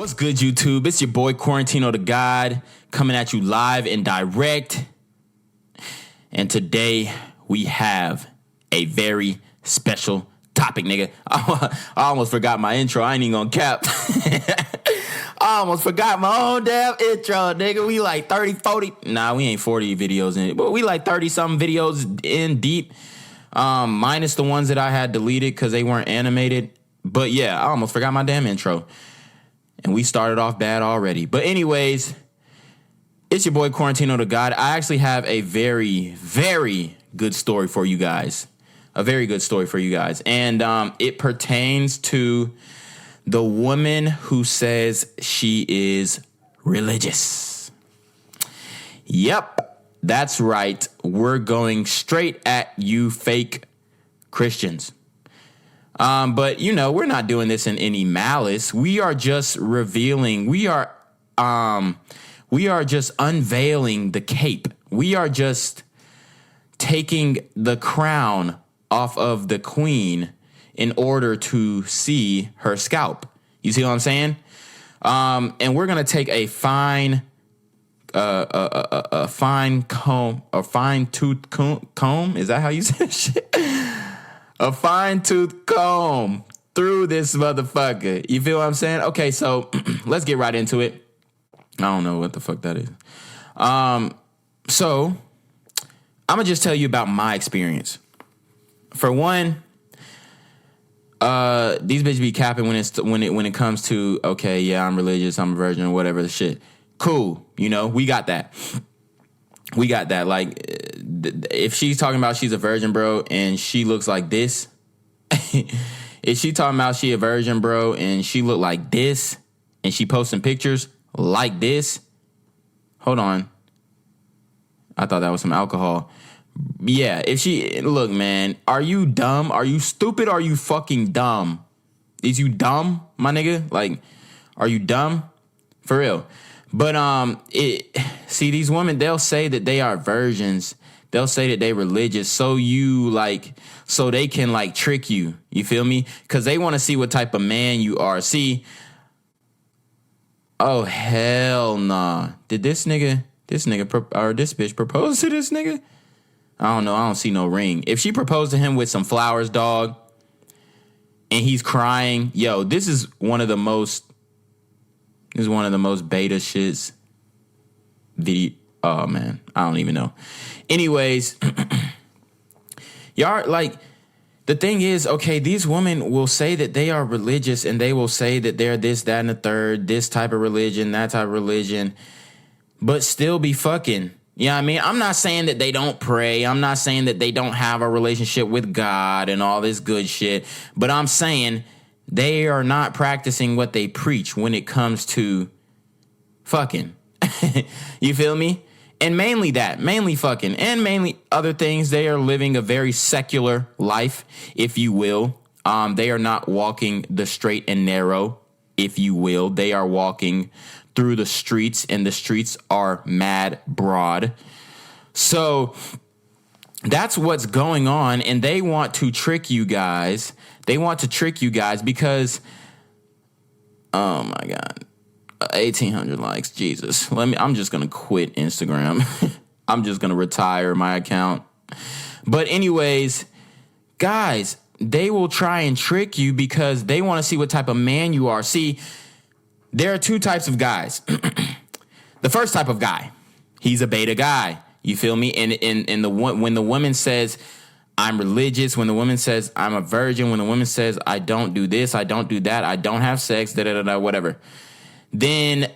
What's good, YouTube? It's your boy Quarantino Da GAWD coming at you live and direct. And today we have a very special topic, nigga. I almost forgot my intro. I ain't even gonna cap. I almost forgot my own damn intro, nigga. We like 30, 40. Nah, we ain't 40 videos in it, but we like 30-something videos in deep. Minus the ones that I had deleted because they weren't animated. But yeah, I almost forgot my damn intro. And we started off bad already. But anyways, it's your boy Quarantino Da GAWD. I actually have a very, very good story for you guys. A very good story for you guys. And it pertains to the woman who says she is religious. Yep, that's right. We're going straight at you fake Christians. But, you know, we're not doing this in any malice. We are just revealing. We are just unveiling the cape. We are just taking the crown off of the queen in order to see her scalp. You see what I'm saying? And we're going to take a fine tooth comb. Is that how you say that shit? A fine-tooth comb through this motherfucker. You feel what I'm saying? Okay, so let's get right into it. I don't know what the fuck that is. So I'm going to just tell you about my experience. For one, these bitches be capping when it comes to, okay, yeah, I'm religious, I'm a virgin, or whatever the shit. Cool, you know, we got that. We got that. Like, if she's talking about she's a virgin, bro, and she looks like this, if she talking about she a virgin, bro, and she look like this, and she posting pictures like this, hold on. I thought that was some alcohol. Yeah, if she, look, man, are you dumb? Are you stupid? Are you fucking dumb? Is you dumb, my nigga? Like, are you dumb? For real. But see, these women, they'll say that they are virgins. They'll say that they religious, so they can like trick you. You feel me? Because they want to see what type of man you are. See, oh hell nah. Did this bitch propose to this nigga? I don't know. I don't see no ring. If she proposed to him with some flowers, dog, and he's crying, yo, this is one of the most beta shits. Oh man, I don't even know. Anyways, y'all, like, the thing is, okay, these women will say that they are religious and they will say that they're this, that, and the third, this type of religion, that type of religion, but still be fucking. You know what I mean? I'm not saying that they don't pray. I'm not saying that they don't have a relationship with God and all this good shit, but I'm saying they are not practicing what they preach when it comes to fucking. You feel me? And mainly fucking, and mainly other things. They are living a very secular life, if you will. They are not walking the straight and narrow, if you will. They are walking through the streets, and the streets are mad broad. So that's what's going on, and they want to trick you guys. They want to trick you guys because, oh my God, 1,800 likes, Jesus. I'm just gonna quit Instagram. I'm just gonna retire my account. But anyways, guys, they will try and trick you because they want to see what type of man you are. See, there are two types of guys. The first type of guy, he's a beta guy. You feel me? And when the woman says, I'm religious, when the woman says I'm a virgin, when the woman says I don't do this, I don't do that, I don't have sex, whatever. Then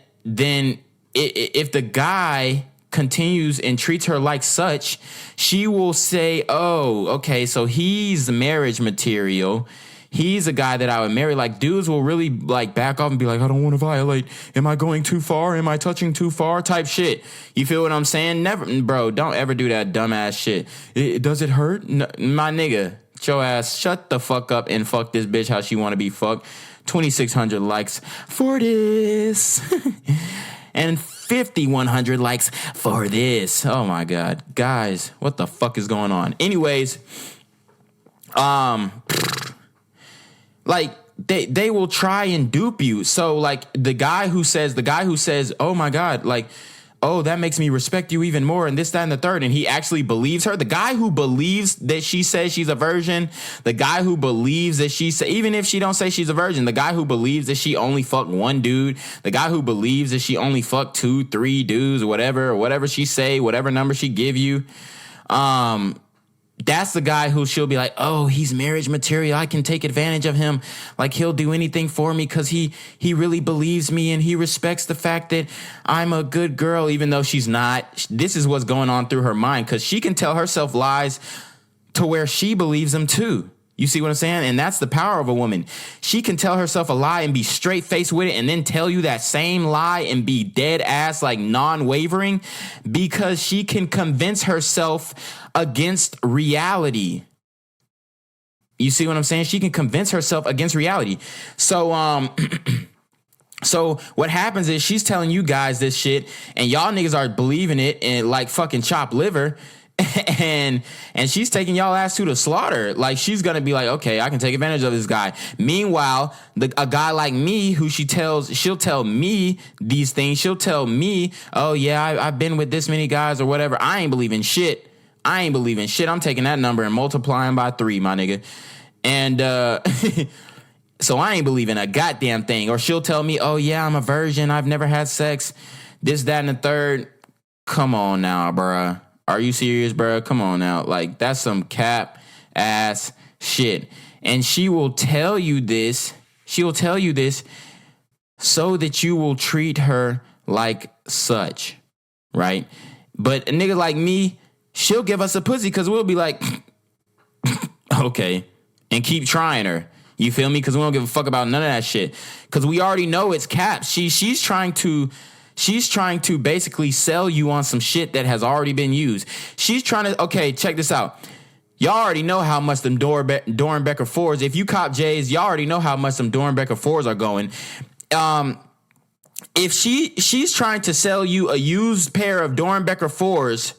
if the guy continues and treats her like such, she will say, oh, okay, so he's marriage material. He's a guy that I would marry. Like, dudes will really like back off and be like, I don't want to violate. Am I going too far? Am I touching too far? Type shit. You feel what I'm saying? Never, bro, don't ever do that dumbass shit. Does it hurt? No, my nigga, your ass, shut the fuck up and fuck this bitch how she want to be fucked. 2,600 likes for this. And 5,100 likes for this. Oh my God. Guys, what the fuck is going on? Anyways, like, they will try and dupe you. So like the guy who says, oh my God, like, oh, that makes me respect you even more, and this, that, and the third, and he actually believes her. The guy who believes that she says she's a virgin, the guy who believes that even if she don't say she's a virgin, the guy who believes that she only fucked one dude, the guy who believes that she only fucked 2-3 dudes or whatever she say, whatever number she give you, that's the guy who she'll be like, oh, he's marriage material. I can take advantage of him. Like, he'll do anything for me because he really believes me and he respects the fact that I'm a good girl, even though she's not. This is what's going on through her mind, because she can tell herself lies to where she believes them too. You see what I'm saying? And that's the power of a woman. She can tell herself a lie and be straight faced with it, and then tell you that same lie and be dead ass, like non-wavering, because she can convince herself against reality. You see what I'm saying? She can convince herself against reality. So, so what happens is she's telling you guys this shit, and y'all niggas are believing it and like fucking chopped liver. And she's taking y'all ass to the slaughter. Like, she's gonna be like, okay, I can take advantage of this guy. Meanwhile, a guy like me, who she'll tell me these things. She'll tell me, oh yeah, I've been with this many guys or whatever. I ain't believing shit. I'm taking that number and multiplying by 3, my nigga. And so I ain't believing a goddamn thing. Or she'll tell me, oh yeah, I'm a virgin, I've never had sex, this, that, and the third. Come on now, bruh. Are you serious, bro? Come on now. Like, that's some cap ass shit. And she will tell you this. So that you will treat her like such, right? But a nigga like me, she'll give us a pussy because we'll be like, okay, and keep trying her. You feel me? Because we don't give a fuck about none of that shit. Because we already know it's cap. She's trying to basically sell you on some shit that has already been used. She's trying to, okay, check this out. Y'all already know how much them Dorenbecker 4s, if you cop J's, y'all already know how much them Dorenbecker 4s are going. If she's trying to sell you a used pair of Dorenbecker 4s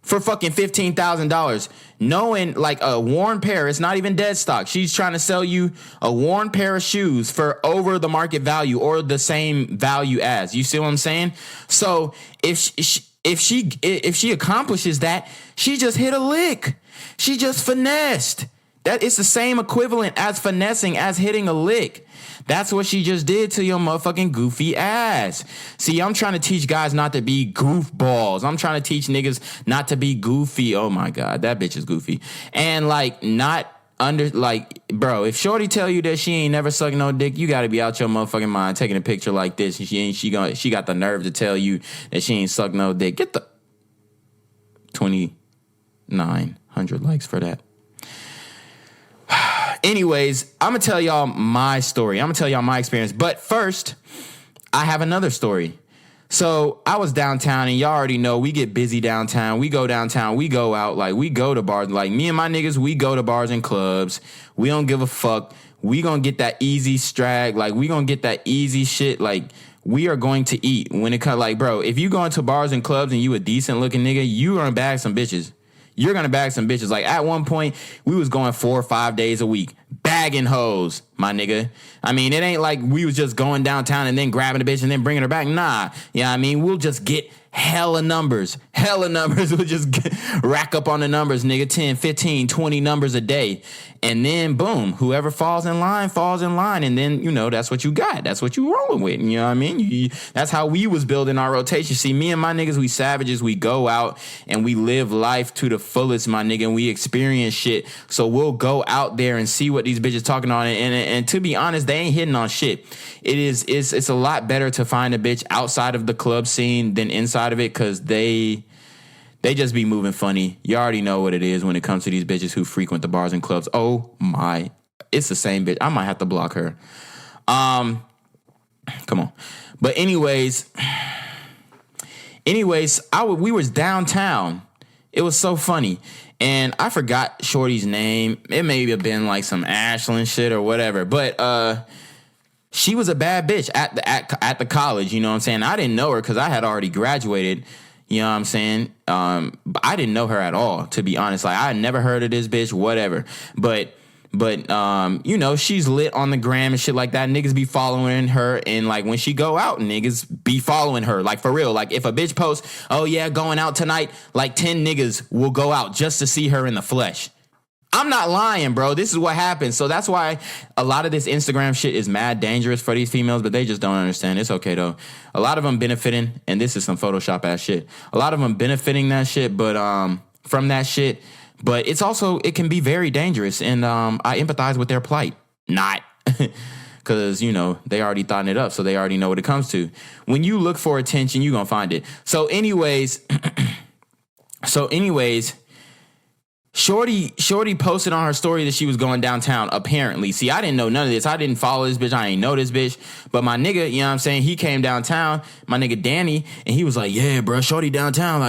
for fucking $15,000, knowing like a worn pair, it's not even dead stock. She's trying to sell you a worn pair of shoes for over the market value or the same value as. You see what I'm saying? So if she accomplishes that, she just hit a lick. She just finessed. That it's the same equivalent as finessing as hitting a lick. That's what she just did to your motherfucking goofy ass. See, I'm trying to teach guys not to be goofballs. I'm trying to teach niggas not to be goofy. Oh my God, that bitch is goofy. And like, not under, like, bro, if shorty tell you that she ain't never sucked no dick, you gotta be out your motherfucking mind taking a picture like this. And she got the nerve to tell you that she ain't sucked no dick. Get the 2,900 likes for that. Anyways, I'm going to tell y'all my story. I'm going to tell y'all my experience. But first, I have another story. So I was downtown, and y'all already know we get busy downtown. We go downtown. We go out. Like, we go to bars. Like, me and my niggas, we go to bars and clubs. We don't give a fuck. We going to get that easy strag. Like, we going to get that easy shit. Like, we are going to eat. When it comes, like, bro, if you go into bars and clubs and you a decent looking nigga, you going to bag some bitches. You're going to bag some bitches. Like, at one point, we was going 4 or 5 days a week. Bagging hoes, my nigga. I mean, it ain't like we was just going downtown and then grabbing a bitch and then bringing her back. Nah. Yeah, I mean, we'll just get hella numbers. We'll just rack up on the numbers, nigga. 10, 15, 20 numbers a day. And then, boom, whoever falls in line. And then, you know, that's what you got. That's what you rolling with. You know what I mean? That's how we was building our rotation. See, me and my niggas, we savages. We go out and we live life to the fullest, my nigga. And we experience shit. So we'll go out there and see what these bitches talking on. And to be honest, they ain't hitting on shit. It's a lot better to find a bitch outside of the club scene than inside of it, because they just be moving funny. You already know what it is when it comes to these bitches who frequent the bars and clubs. Oh my, it's the same bitch. I might have to block her. Come on. But anyways, we was downtown. It was so funny. And I forgot shorty's name. It may have been like some Ashland shit or whatever. But she was a bad bitch at the college. You know what I'm saying? I didn't know her because I had already graduated. You know what I'm saying? But I didn't know her at all, to be honest. Like, I had never heard of this bitch, whatever. But But you know, she's lit on the gram and shit like that. Niggas be following her, and like when she go out, niggas be following her. Like for real. Like if a bitch posts, oh yeah, going out tonight, like 10 niggas will go out just to see her in the flesh. I'm not lying, bro. This is what happens. So that's why a lot of this Instagram shit is mad dangerous for these females, but they just don't understand. It's okay though. A lot of them benefiting, and this is some Photoshop ass shit. A lot of them benefiting that shit, but from that shit. But it's also, it can be very dangerous, and I empathize with their plight. Not because, you know, they already thought it up, so they already know what it comes to. When you look for attention, you're going to find it. So anyways, Shorty posted on her story that she was going downtown, apparently. See, I didn't know none of this. I didn't follow this bitch. I ain't know this bitch. But my nigga, you know what I'm saying, he came downtown, my nigga Danny, and he was like, yeah, bro, Shorty downtown.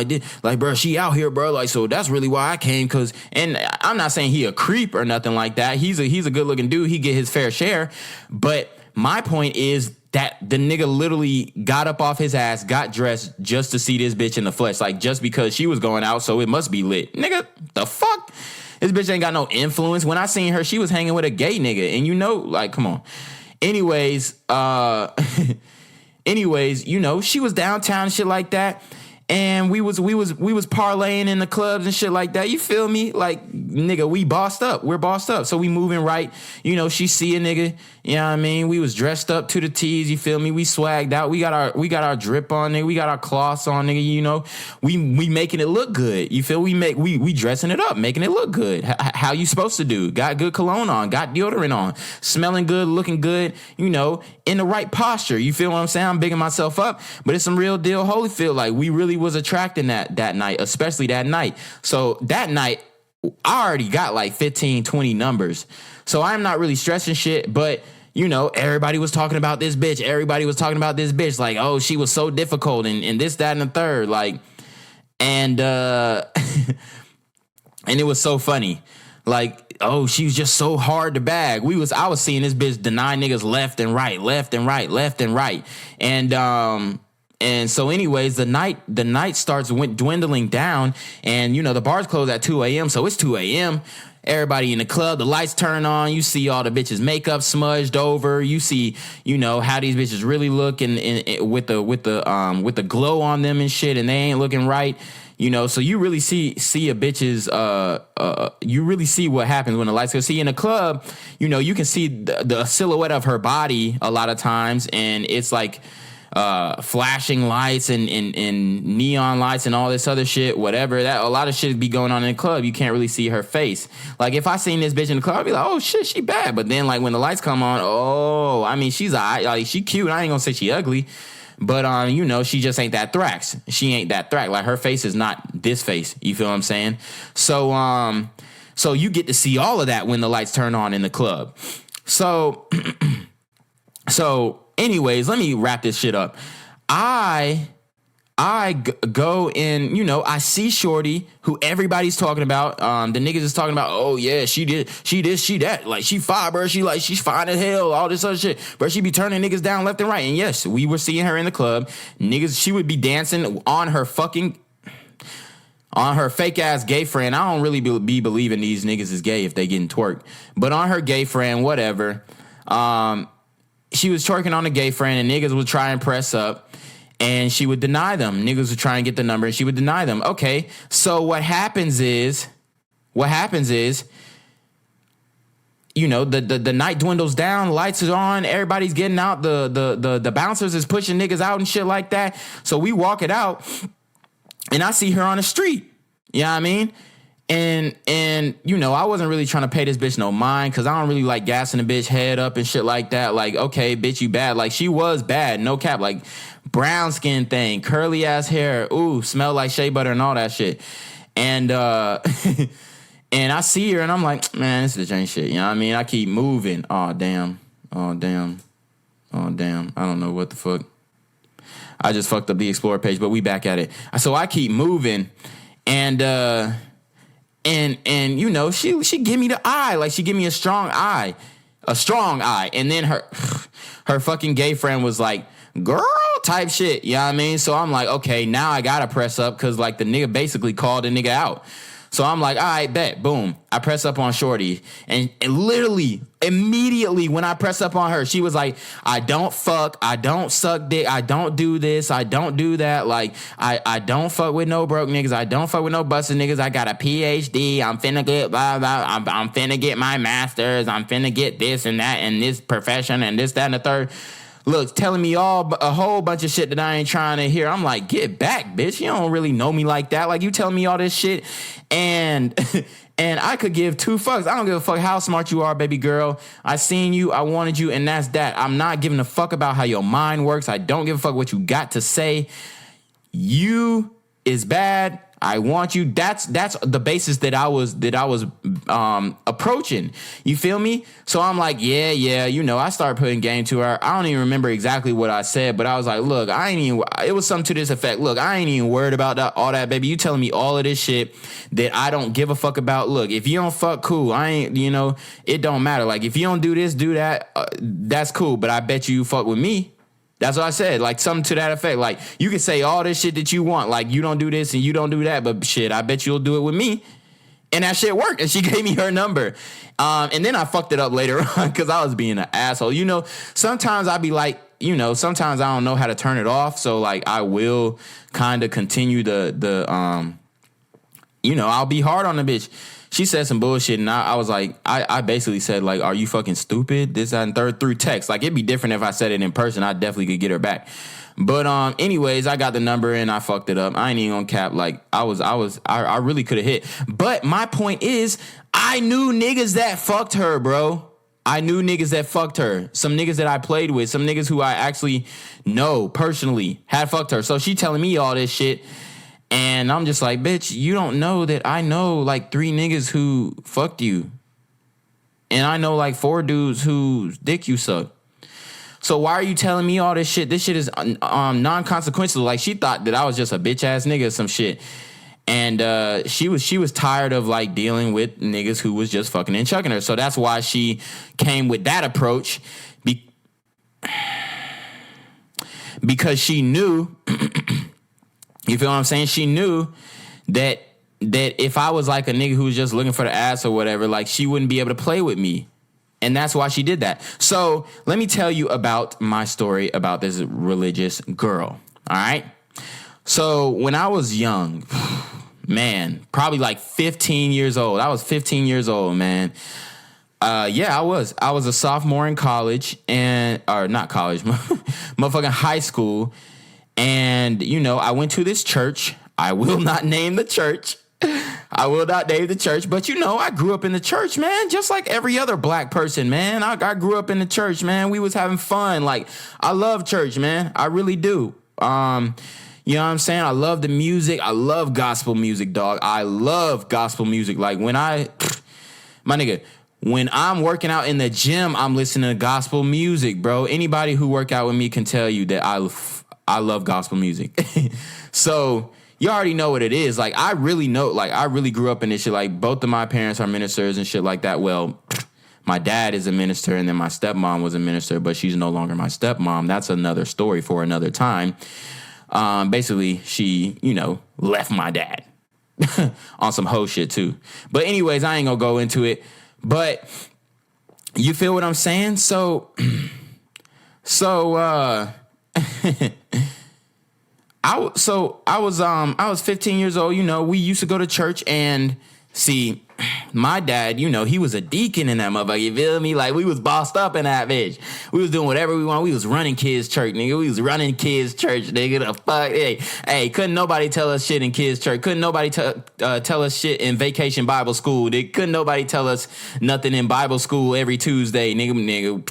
Like, bro, she out here, bro. Like, so that's really why I came. And I'm not saying he a creep or nothing like that. He's a good looking dude. He get his fair share. But my point is that the nigga literally got up off his ass, got dressed just to see this bitch in the flesh. Like, just because she was going out, so it must be lit. Nigga, the fuck? This bitch ain't got no influence. When I seen her, she was hanging with a gay nigga. And you know, like, come on. Anyways, you know, she was downtown and shit like that. And we was parlaying in the clubs and shit like that. You feel me? Like, nigga, we bossed up. We're bossed up. So we moving right. You know, she see a nigga. You know what I mean? We was dressed up to the T's. You feel me? We swagged out. We got our drip on, nigga. We got our cloths on, nigga. You know, we making it look good. You feel? We dressing it up, making it look good. How you supposed to do? Got good cologne on. Got deodorant on. Smelling good, looking good. You know, in the right posture. You feel what I'm saying? I'm bigging myself up, but it's some real deal Holyfield. Like, we really was attracting that night, especially that night. So that night, I already got like 15, 20 numbers. So I'm not really stressing shit, but you know, everybody was talking about this bitch. Everybody was talking about this bitch. Like, oh, she was so difficult and this, that, and the third. Like, and and it was so funny. Like, oh, she was just so hard to bag. I was seeing this bitch deny niggas left and right. And so anyways, the night starts dwindling down, and you know, the bars close at 2 a.m. So it's 2 a.m. Everybody in the club, the lights turn on. You see all the bitches' makeup smudged over. You see, you know, how these bitches really look and with the glow on them and shit, and they ain't looking right. You know, so you really see a bitch's you really see what happens when the lights go. See, in a club, you know, you can see the silhouette of her body a lot of times, and it's like flashing lights and neon lights and all this other shit, whatever. That a lot of shit be going on in the club. You can't really see her face. Like, if I seen this bitch in the club, I'd be like, oh shit, she bad. But then, like, when the lights come on, oh, I mean, she's like, she cute. I ain't gonna say she ugly. But, you know, she just ain't that thrax. She ain't that thrax. Like, her face is not this face. You feel what I'm saying? So, so you get to see all of that when the lights turn on in the club. So, anyways, let me wrap this shit up. I go in, you know, I see Shorty, who everybody's talking about. The niggas is talking about, oh yeah, she that. Like, she fine, bro. She's fine as hell, all this other shit. Bro, she be turning niggas down left and right. And yes, we were seeing her in the club. Niggas, she would be dancing on her fake ass gay friend. I don't really be believing these niggas is gay if they getting twerked. But on her gay friend, whatever. She was twerking on a gay friend, and niggas would try and press up, and she would deny them. Niggas would try and get the number, and she would deny them. Okay, so what happens is, you know, the night dwindles down, lights are on, everybody's getting out, the bouncers is pushing niggas out and shit like that. So we walk it out, and I see her on the street. You know what I mean? And you know, I wasn't really trying to pay this bitch no mind, because I don't really like gassing a bitch head up and shit like that. Like, okay, bitch, you bad. Like, she was bad, no cap. Like, brown skin thing, curly ass hair, ooh, smell like shea butter and all that shit. And and I see her, and I'm like, man, this is the shit. You know what I mean? I keep moving. Oh damn. I don't know what the fuck. I just fucked up the Explorer page, but we back at it. So I keep moving, and you know, she give me the eye, like, she give me a strong eye. And then her fucking gay friend was like, girl, type shit. You know what I mean? So I'm like, okay, now I gotta press up, because like the nigga basically called the nigga out. So I'm like, all right, bet, boom. I press up on Shorty. And literally, immediately when I press up on her, she was like, I don't fuck, I don't suck dick, I don't do this, I don't do that. Like, I don't fuck with no broke niggas, I don't fuck with no busted niggas, I got a PhD, I'm finna get blah, blah, I'm finna get my master's, I'm finna get this and that and this profession and this, that, and the third. Look, telling me a whole bunch of shit that I ain't trying to hear. I'm like, get back, bitch. You don't really know me like that. Like, you telling me all this shit, and and I could give two fucks. I don't give a fuck how smart you are, baby girl. I seen you, I wanted you, and that's that. I'm not giving a fuck about how your mind works. I don't give a fuck what you got to say. You is bad. I want you. That's the basis that I was approaching. You feel me? So I'm like, yeah. You know, I started putting game to her. I don't even remember exactly what I said, but I was like, look, it was something to this effect. Look, I ain't even worried about all that, baby. You telling me all of this shit that I don't give a fuck about. Look, if you don't fuck, cool. I ain't, you know, it don't matter. Like, if you don't do this, do that, that's cool. But I bet you fuck with me. That's what I said, like something to that effect. Like, you can say all this shit that you want, like you don't do this and you don't do that, but shit, I bet you'll do it with me. And that shit worked, and she gave me her number. And then I fucked it up later on because I was being an asshole. You know, sometimes I be like, you know, sometimes I don't know how to turn it off. So like, I will kind of continue you know, I'll be hard on the bitch. She said some bullshit, and I was like, I basically said, like, are you fucking stupid? This, that, and third, through text. Like, it'd be different if I said it in person. I definitely could get her back. But anyways, I got the number and I fucked it up. I ain't even gonna cap. Like, I really could have hit. But my point is, I knew niggas that fucked her, bro. I knew niggas that fucked her. Some niggas that I played with. Some niggas who I actually know personally had fucked her. So she telling me all this shit. And I'm just like, bitch, you don't know that I know like 3 niggas who fucked you. And I know like 4 dudes whose dick you suck. So why are you telling me all this shit? This shit is non-consequential. Like, she thought that I was just a bitch ass nigga or some shit. And she was tired of like dealing with niggas who was just fucking and chucking her. So that's why she came with that approach. Because she knew... You feel what I'm saying? She knew that if I was like a nigga who was just looking for the ass or whatever, like, she wouldn't be able to play with me. And that's why she did that. So let me tell you about my story about this religious girl. All right. So when I was young, man, probably like 15 years old. I was 15 years old, man. Yeah, I was a sophomore in college or not college, motherfucking high school. And, you know, I went to this church. I will not name the church. But, you know, I grew up in the church, man, just like every other black person, man. I grew up in the church, man. We was having fun. Like, I love church, man. I really do. You know what I'm saying? I love the music. I love gospel music, dog. I love gospel music. Like, my nigga, when I'm working out in the gym, I'm listening to gospel music, bro. Anybody who work out with me can tell you that I love gospel music. So you already know what it is. Like, I really know, like, I really grew up in this shit. Like, both of my parents are ministers and shit like that. Well, my dad is a minister, and then my stepmom was a minister, but she's no longer my stepmom. That's another story for another time. Basically, she, you know, left my dad on some hoe shit too. But anyways, I ain't gonna go into it. But you feel what I'm saying? So I was 15 years old. You know, we used to go to church, and see, my dad, you know, he was a deacon in that motherfucker. You feel me? Like, we was bossed up in that bitch. We was doing whatever we want. We was running kids' church, nigga. We was running kids' church, nigga. The fuck, hey, couldn't nobody tell us shit in kids' church. Couldn't nobody tell us shit in vacation Bible school. Couldn't nobody tell us nothing in Bible school every Tuesday, nigga.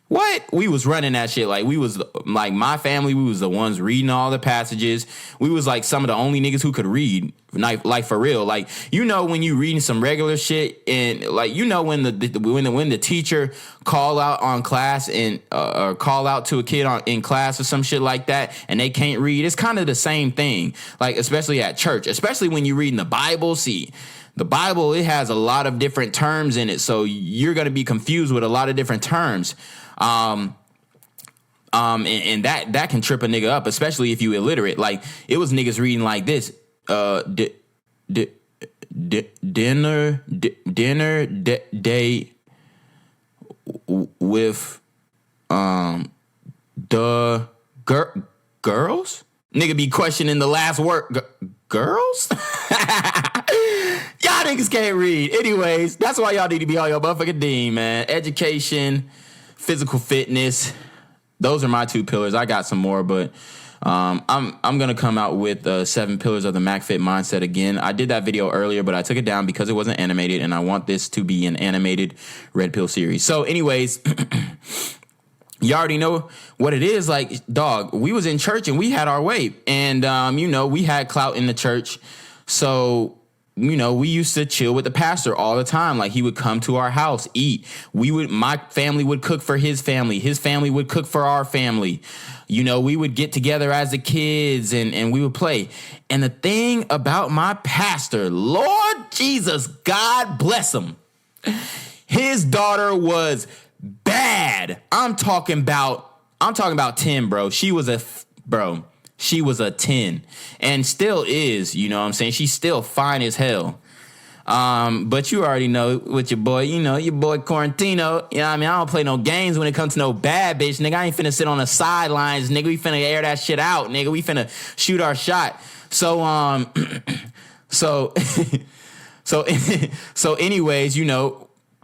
What? We was running that shit. Like, we was, like, my family, we was the ones reading all the passages. We was, like, some of the only niggas who could read, like for real. Like, you know, when you reading some regular shit, and, like, you know, when the teacher call out on class and or call out to a kid in class or some shit like that, and they can't read, it's kind of the same thing. Like, especially at church, especially when you're reading the Bible. See, the Bible, it has a lot of different terms in it, so you're going to be confused with a lot of different terms. And that can trip a nigga up, especially if you illiterate. Like, it was niggas reading like this. date with the girls. Nigga be questioning the last word. Girls? Y'all niggas can't read. Anyways, that's why y'all need to be on your motherfucking dean, man. Education, physical fitness. Those are my 2 pillars. I got some more, but I'm gonna come out with 7 pillars of the MacFit mindset again. I did that video earlier, but I took it down because it wasn't animated, and I want this to be an animated Red Pill series. So, anyways, you already know what it is. Like, dog, we was in church and we had our way, and we had clout in the church, so. We used to chill with the pastor all the time. Like, he would come to our house, eat. My family would cook for his family. His family would cook for our family. We would get together as the kids and we would play. And the thing about my pastor, Lord Jesus, God bless him, his daughter was bad. I'm talking about 10, bro. She was a 10 and still is, you know what I'm saying? She's still fine as hell. But you already know with your boy, your boy Quarantino. You know what I mean? I don't play no games when it comes to no bad bitch, nigga. I ain't finna sit on the sidelines, nigga. We finna air that shit out, nigga. We finna shoot our shot. So, so anyways,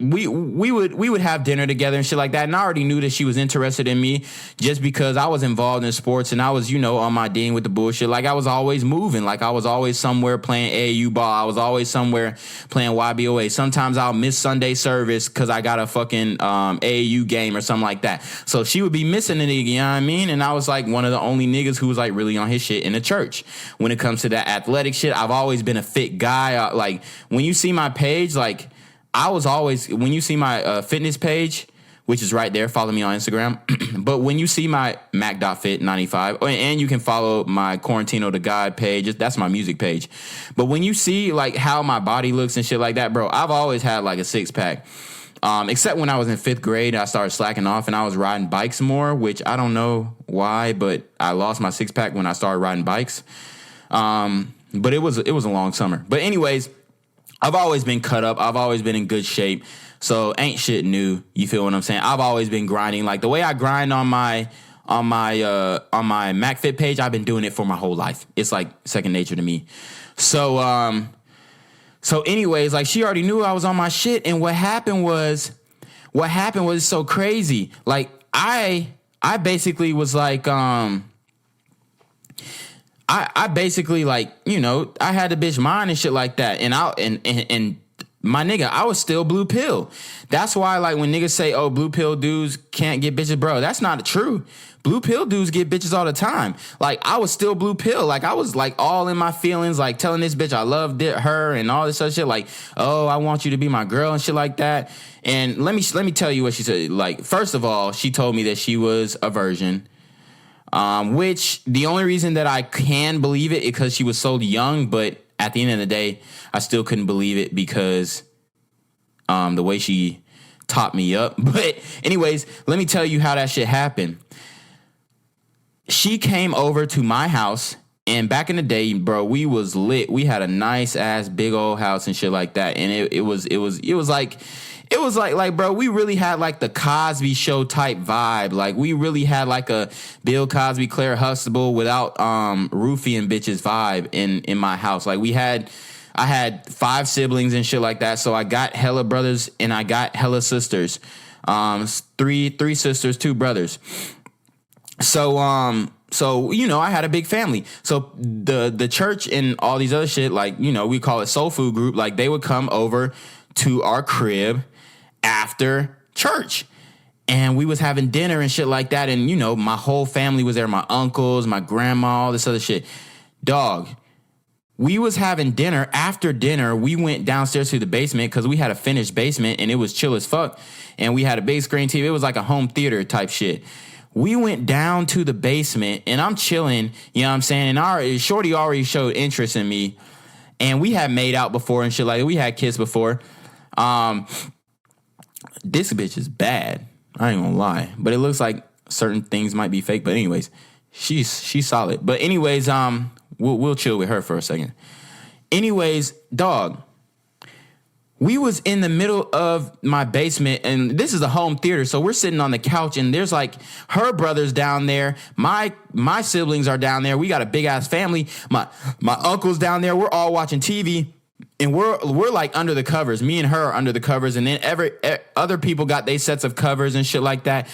we would have dinner together and shit like that. And I already knew that she was interested in me just because I was involved in sports and I was, on my dean with the bullshit. Like, I was always moving. Like, I was always somewhere playing AAU ball. I was always somewhere playing YBOA. Sometimes I'll miss Sunday service because I got a fucking AAU game or something like that. So she would be missing a nigga, you know what I mean? And I was like one of the only niggas who was like really on his shit in the church. When it comes to that athletic shit, I've always been a fit guy. Like, when you see my page, like, when you see my fitness page, which is right there, follow me on Instagram. But when you see my Mac.fit95, and you can follow my Quarantino Da GAWD page, that's my music page. But when you see like how my body looks and shit like that, bro, I've always had like a 6-pack. Except when I was in 5th grade, I started slacking off and I was riding bikes more, which I don't know why, but I lost my 6-pack when I started riding bikes. But it was a long summer. But anyways, I've always been cut up. I've always been in good shape. So ain't shit new. You feel what I'm saying? I've always been grinding. Like, the way I grind on my MacFit page, I've been doing it for my whole life. It's like second nature to me. So anyways, like, she already knew I was on my shit. And what happened was so crazy. Like, I basically was like, I basically, like, I had the bitch mind and shit like that. And my nigga, I was still blue pill. That's why, like, when niggas say, oh, blue pill dudes can't get bitches, bro, that's not true. Blue pill dudes get bitches all the time. Like, I was still blue pill. Like, I was, like, all in my feelings, like, telling this bitch I loved her and all this other shit. Like, oh, I want you to be my girl and shit like that. And let me tell you what she said. Like, first of all, she told me that she was a virgin. Which the only reason that I can believe it is because she was so young, but at the end of the day, I still couldn't believe it because the way she taught me up. But anyways, let me tell you how that shit happened. She came over to my house, and back in the day, bro, we was lit. We had a nice ass big old house and shit like that, and it was like, bro, we really had like the Cosby Show type vibe. Like, we really had like a Bill Cosby, Claire Huxtable without roofing bitches vibe in my house. Like, I had 5 siblings and shit like that. So I got hella brothers and I got hella sisters. 3 sisters, 2 brothers. So I had a big family. So the church and all these other shit, like, we call it soul food group. Like, they would come over to our crib after church, and we was having dinner and shit like that. And, my whole family was there. My uncles, my grandma, all this other shit. Dog, we was having dinner. After dinner, we went downstairs to the basement because we had a finished basement and it was chill as fuck. And we had a big screen TV. It was like a home theater type shit. We went down to the basement and I'm chilling, you know what I'm saying? And shorty already showed interest in me. And we had made out before and shit like that. We had kissed before. This bitch is bad. I ain't gonna lie. But it looks like certain things might be fake. But anyways, she's solid. But anyways, we'll chill with her for a second. Anyways, dog, we was in the middle of my basement, and this is a home theater, so we're sitting on the couch, and there's like her brothers down there, my siblings are down there. We got a big ass family. My uncle's down there. We're all watching TV, and we're like under the covers. Me and her are under the covers, and then other people got their sets of covers and shit like that.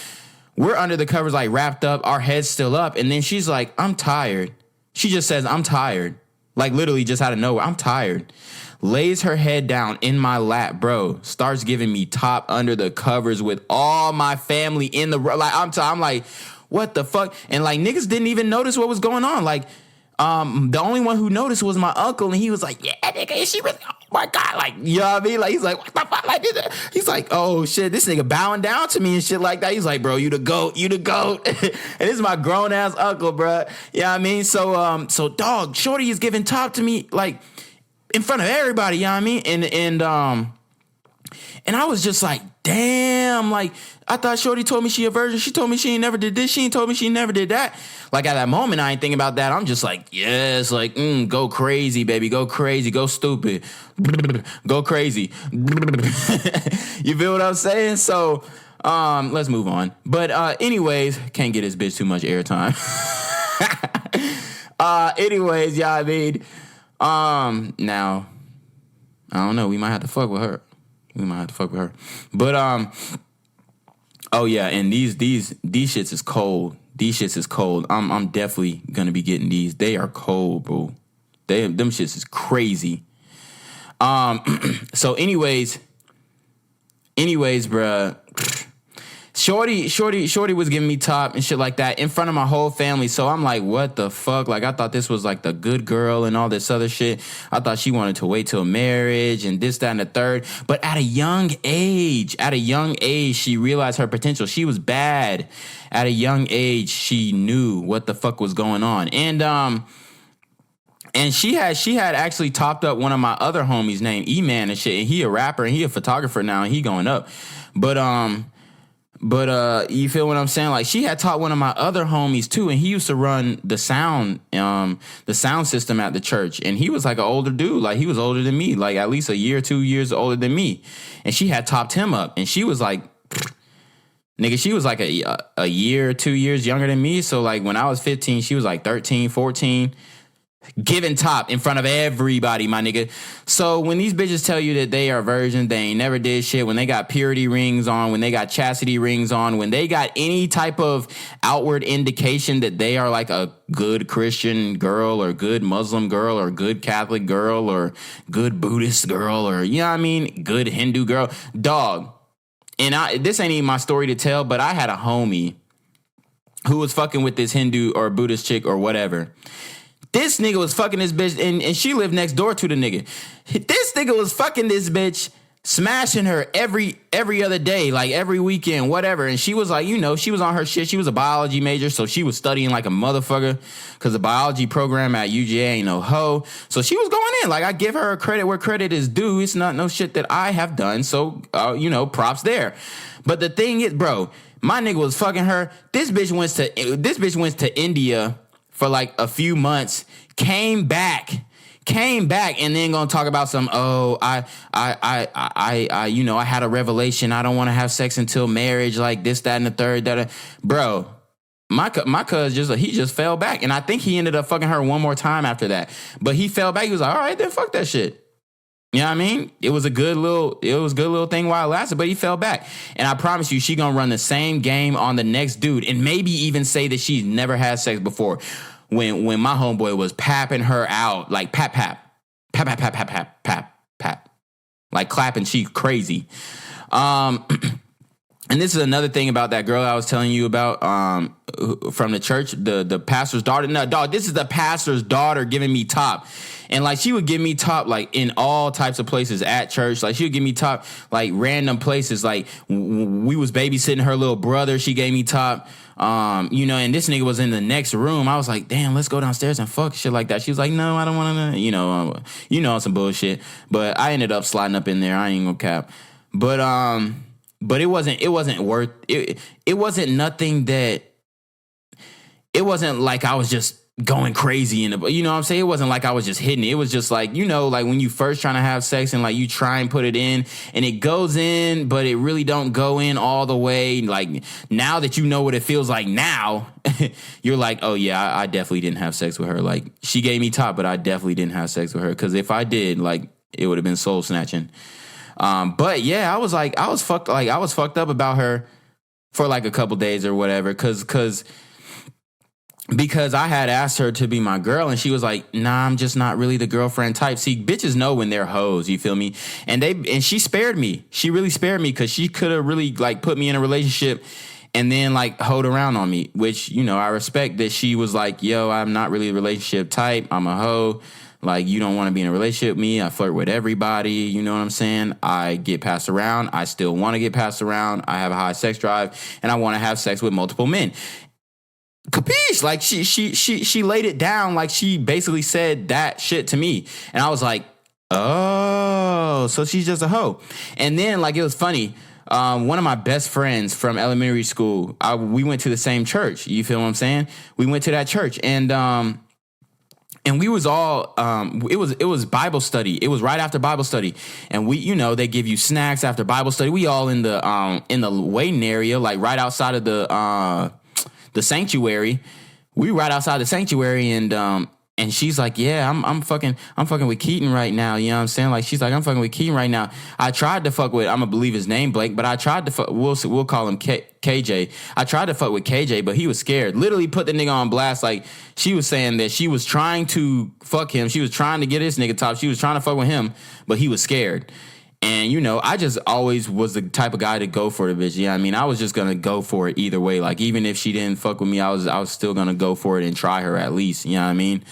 We're under the covers, like wrapped up, our heads still up, and then she's like, "I'm tired." She just says, "I'm tired," like literally just out of nowhere. "I'm tired." Lays her head down in my lap, bro. Starts giving me top under the covers with all my family in the like. I'm like, what the fuck? And like niggas didn't even notice what was going on. Like, the only one who noticed was my uncle, and he was like, "Yeah, nigga, is she really? Oh my god!" Like, you know what I mean? Like, he's like, "What the fuck?" Like, he's like, "Oh shit, this nigga bowing down to me and shit like that." He's like, "Bro, you the goat, you the goat." And this is my grown ass uncle, bro. You know what I mean? So dog, shorty is giving top to me like in front of everybody, you know what I mean? And I was just like, damn, like, I thought shorty told me she a virgin. She told me she ain't never did this. She ain't told me she never did that. Like, at that moment, I ain't thinking about that. I'm just like, yes, like, go crazy, baby. Go crazy. Go stupid. Go crazy. You feel what I'm saying? So, let's move on. But anyways, can't get this bitch too much airtime. Anyways, yeah, I mean, now, I don't know. We might have to fuck with her. But oh yeah, and these shits is cold. These shits is cold. I'm definitely gonna be getting these. They are cold, bro. Them shits is crazy. So anyways, bruh. Shorty was giving me top and shit like that in front of my whole family. So I'm like, what the fuck? Like, I thought this was like the good girl and all this other shit. I thought she wanted to wait till marriage and this, that, and the third. But at a young age, she realized her potential. She was bad. At a young age, she knew what the fuck was going on. And she had actually topped up one of my other homies named E-Man and shit. And he a rapper and he a photographer now and he going up. But you feel what I'm saying? Like, she had taught one of my other homies too, and he used to run the sound system at the church. And he was like an older dude, like he was older than me, like at least a year, 2 years older than me. And she had topped him up, and she was like, nigga, she was like a year, 2 years younger than me. So like when I was 15, she was like 13, 14. Giving top in front of everybody, my nigga. So when these bitches tell you that they are virgins, they ain't never did shit, when they got purity rings on, when they got chastity rings on, when they got any type of outward indication that they are like a good Christian girl or good Muslim girl or good Catholic girl or good Buddhist girl or, you know what I mean, good Hindu girl, dog. And this ain't even my story to tell, but I had a homie who was fucking with this Hindu or Buddhist chick or whatever. This nigga was fucking this bitch, and she lived next door to the nigga. This nigga was fucking this bitch, smashing her every other day, like every weekend, whatever. And she was like, you know, she was on her shit. She was a biology major, so she was studying like a motherfucker because the biology program at UGA ain't no hoe. So she was going in. Like, I give her credit where credit is due. It's not no shit that I have done. So, props there. But the thing is, bro, my nigga was fucking her. This bitch went to India for like a few months, came back, and then gonna talk about some, I had a revelation. I don't want to have sex until marriage, like this, that, and the third. That, bro, my cuz he just fell back, and I think he ended up fucking her one more time after that. But he fell back. He was like, all right, then fuck that shit. You know what I mean? It was a good little thing while it lasted, but he fell back. And I promise you, she gonna run the same game on the next dude, and maybe even say that she's never had sex before. When my homeboy was papping her out, like pap, like clapping, she crazy. And this is another thing about that girl I was telling you about, from the church, the pastor's daughter. No, dog, this is the pastor's daughter giving me top. And like, she would give me top like in all types of places at church. Like, she would give me top like random places. Like, we was babysitting her little brother. She gave me top. And this nigga was in the next room. I was like, damn, let's go downstairs and fuck, shit like that. She was like, no, I don't want to, some bullshit. But I ended up sliding up in there. I ain't gonna cap. But it wasn't worth it. It wasn't nothing that, it wasn't like I was just going crazy in the, you know what I'm saying? It wasn't like I was just hitting it. It was just like, you know, like when you first trying to have sex and like you try and put it in and it goes in, but it really don't go in all the way. Like now that you know what it feels like now, you're like, oh yeah, I definitely didn't have sex with her. Like she gave me top, but I definitely didn't have sex with her. Cause if I did, like it would have been soul snatching. But yeah, I was fucked up about her for like a couple days or whatever. Because I had asked her to be my girl and she was like, nah, I'm just not really the girlfriend type. See, bitches know when they're hoes, you feel me? And she spared me. She really spared me because she could have really like put me in a relationship and then like hold around on me, which, you know, I respect that she was like, yo, I'm not really a relationship type. I'm a hoe. Like, you don't want to be in a relationship with me. I flirt with everybody. You know what I'm saying? I get passed around. I still want to get passed around. I have a high sex drive and I want to have sex with multiple men. Capiche? Like she laid it down. Like she basically said that shit to me. And I was like, oh, so she's just a hoe. And then like, it was funny. One of my best friends from elementary school, we went to the same church. You feel what I'm saying? We went to that church and we was all, it was Bible study. It was right after Bible study. And we, you know, they give you snacks after Bible study. We all in the waiting area, like right outside of the sanctuary. We right outside the sanctuary and she's like, yeah, I'm fucking with Keaton right now. You know what I'm saying? Like, she's like, I'm fucking with Keaton right now. I tried to fuck with, I'm gonna believe his name, Blake, but I tried to fuck, we'll call him KJ. I tried to fuck with KJ, but he was scared. Literally put the nigga on blast. Like, she was saying that she was trying to fuck him. She was trying to get this nigga top. She was trying to fuck with him, but he was scared. And, you know, I just always was the type of guy to go for the bitch. Yeah, I mean, I was just going to go for it either way. Like, even if she didn't fuck with me, I was still going to go for it and try her at least. You know what I mean?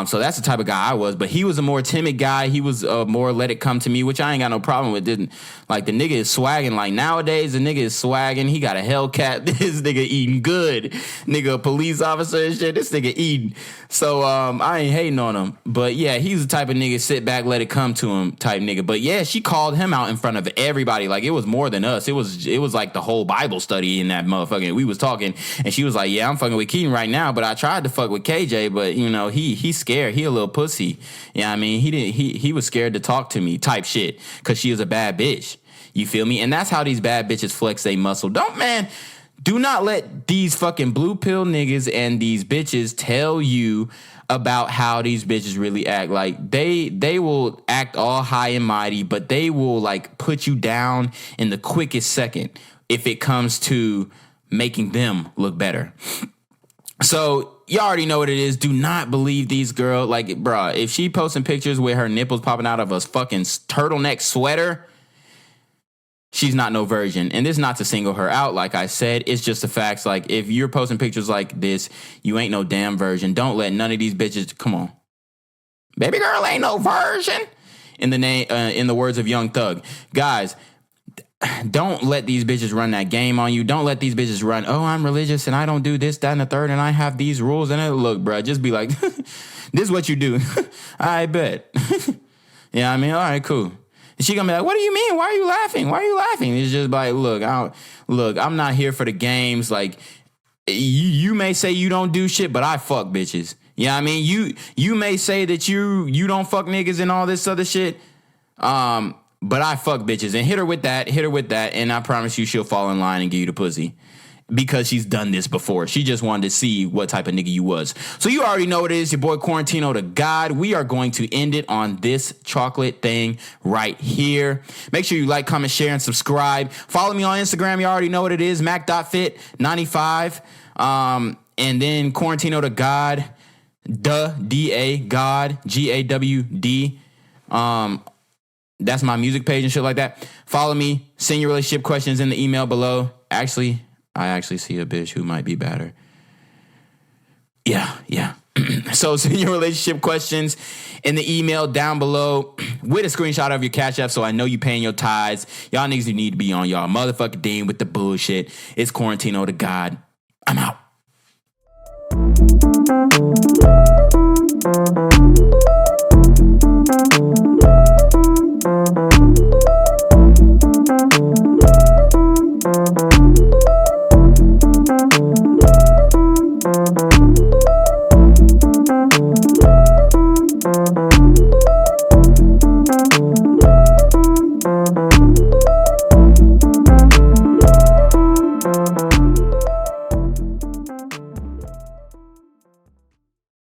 So that's the type of guy I was. But he was a more timid guy. He was more let it come to me, which I ain't got no problem with. Didn't like the nigga is swagging. Like nowadays, the nigga is swagging. He got a Hellcat. This nigga eating good. Nigga a police officer and shit. This nigga eating. So I ain't hating on him. But yeah, he's the type of nigga sit back, let it come to him type nigga. But yeah, she called him out in front of everybody. Like it was more than us. It was like the whole Bible study in that motherfucking. We was talking and she was like, yeah, I'm fucking with Keaton right now, but I tried to fuck with KJ, but you know, he's scared. He a little pussy. Yeah, I mean, he was scared to talk to me type shit because she was a bad bitch. You feel me? And that's how these bad bitches flex they muscle. Do not let these fucking blue pill niggas and these bitches tell you about how these bitches really act. Like they will act all high and mighty, but they will like put you down in the quickest second if it comes to making them look better. So you already know what it is. Do not believe these girls. Like, bruh, if she posting pictures with her nipples popping out of a fucking turtleneck sweater, she's not no virgin. And this is not to single her out, like I said. It's just the facts. Like, if you're posting pictures like this, you ain't no damn virgin. Don't let none of these bitches, come on. Baby girl ain't no virgin. In the words of Young Thug. Guys, don't let these bitches run that game on you. Don't let these bitches run, oh, I'm religious and I don't do this, that, and the third, and I have these rules. And look, bro, just be like, this is what you do. I bet. Yeah, I mean, all right, cool. And she gonna be like, what do you mean? Why are you laughing? Why are you laughing? It's just like, look, I'm not here for the games. Like, you may say you don't do shit, but I fuck bitches. Yeah, I mean, you may say that you don't fuck niggas and all this other shit. But I fuck bitches and hit her with that, and I promise you she'll fall in line and give you the pussy. Because she's done this before. She just wanted to see what type of nigga you was. So you already know what it is. Your boy Quarantino Da GAWD. We are going to end it on this chocolate thing right here. Make sure you like, comment, share, and subscribe. Follow me on Instagram. You already know what it is. Mac.fit95. And then Quarantino Da GAWD. D-A, God, G-A-W-D. That's my music page and shit like that. Follow me. Send your relationship questions in the email below. Actually, I actually see a bitch who might be better. Yeah. So send your relationship questions in the email down below with a screenshot of your Cash App so I know you paying your tithes. Y'all niggas, you need to be on y'all motherfucking team with the bullshit. It's Quarantino Da GAWD. I'm out.